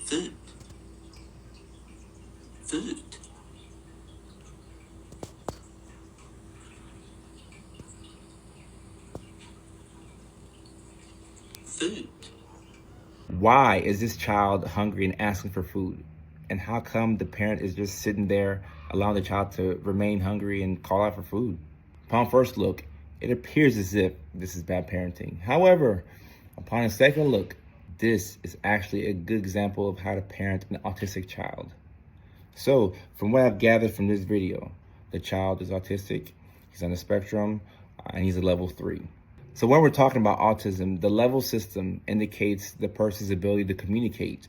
Food. Food. Food. Why is this child hungry and asking for food? And how come the parent is just sitting there allowing the child to remain hungry and call out for food? Upon first look, it appears as if this is bad parenting. However, upon a second look, this is actually a good example of how to parent an autistic child. So, from what I've gathered from this video, the child is autistic, he's on the spectrum, and he's a level 3. So when we're talking about autism, the level system indicates the person's ability to communicate.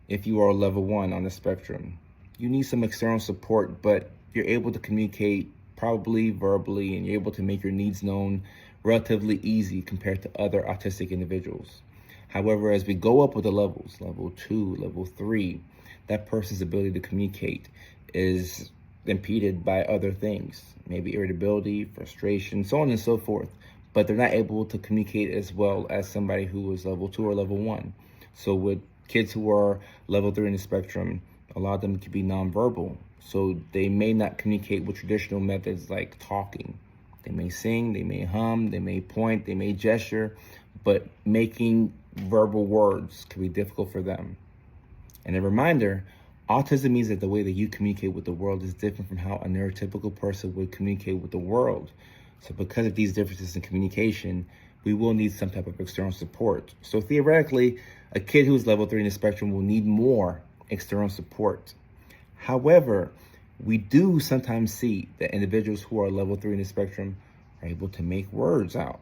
If you are a level 1 on the spectrum, you need some external support, but you're able to communicate probably verbally, and you're able to make your needs known relatively easy compared to other autistic individuals. However, as we go up with the levels, level 2, level 3, that person's ability to communicate is impeded by other things, maybe irritability, frustration, so on and so forth. But they're not able to communicate as well as somebody who is level 2 or level 1. So with kids who are level 3 in the spectrum, a lot of them can be nonverbal. So they may not communicate with traditional methods like talking. They may sing, they may hum, they may point, they may gesture, but making verbal words can be difficult for them. And a reminder, autism means that the way that you communicate with the world is different from how a neurotypical person would communicate with the world. So because of these differences in communication, we will need some type of external support. So theoretically, a kid who's level 3 in the spectrum will need more external support. However, we do sometimes see that individuals who are level 3 in the spectrum are able to make words out.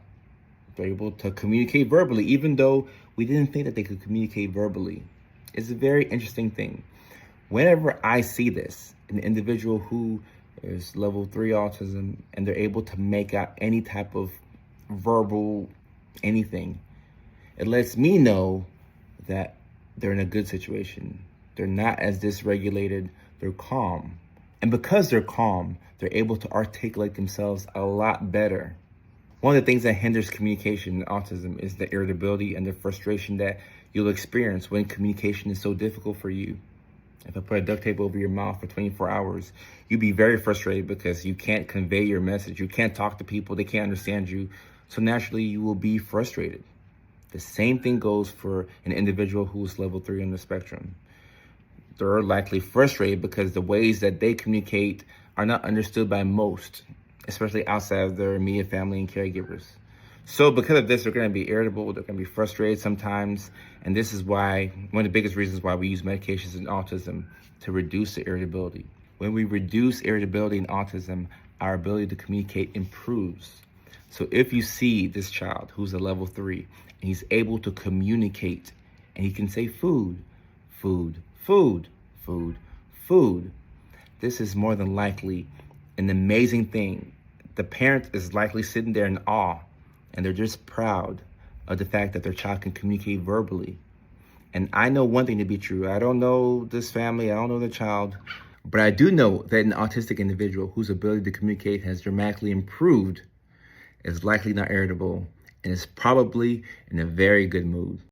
They're able to communicate verbally, even though we didn't think that they could communicate verbally. It's a very interesting thing. Whenever I see this, an individual who is level 3 autism and they're able to make out any type of verbal anything, it lets me know that they're in a good situation. They're not as dysregulated, they're calm. And because they're calm, they're able to articulate themselves a lot better. One of the things that hinders communication in autism is the irritability and the frustration that you'll experience when communication is so difficult for you. If I put a duct tape over your mouth for 24 hours, you'd be very frustrated because you can't convey your message. You can't talk to people. They can't understand you. So naturally, you will be frustrated. The same thing goes for an individual who is level 3 on the spectrum. They're likely frustrated because the ways that they communicate are not understood by most, especially outside of their immediate family and caregivers. So because of this, they're going to be irritable, they're going to be frustrated sometimes, and this is why, one of the biggest reasons why we use medications in autism, to reduce the irritability. When we reduce irritability in autism, our ability to communicate improves. So if you see this child who's a level 3, and he's able to communicate, and he can say food, food, food, food, food, this is more than likely an amazing thing. The parent is likely sitting there in awe, and they're just proud of the fact that their child can communicate verbally. And I know one thing to be true. I don't know this family, I don't know the child, but I do know that an autistic individual whose ability to communicate has dramatically improved is likely not irritable and is probably in a very good mood.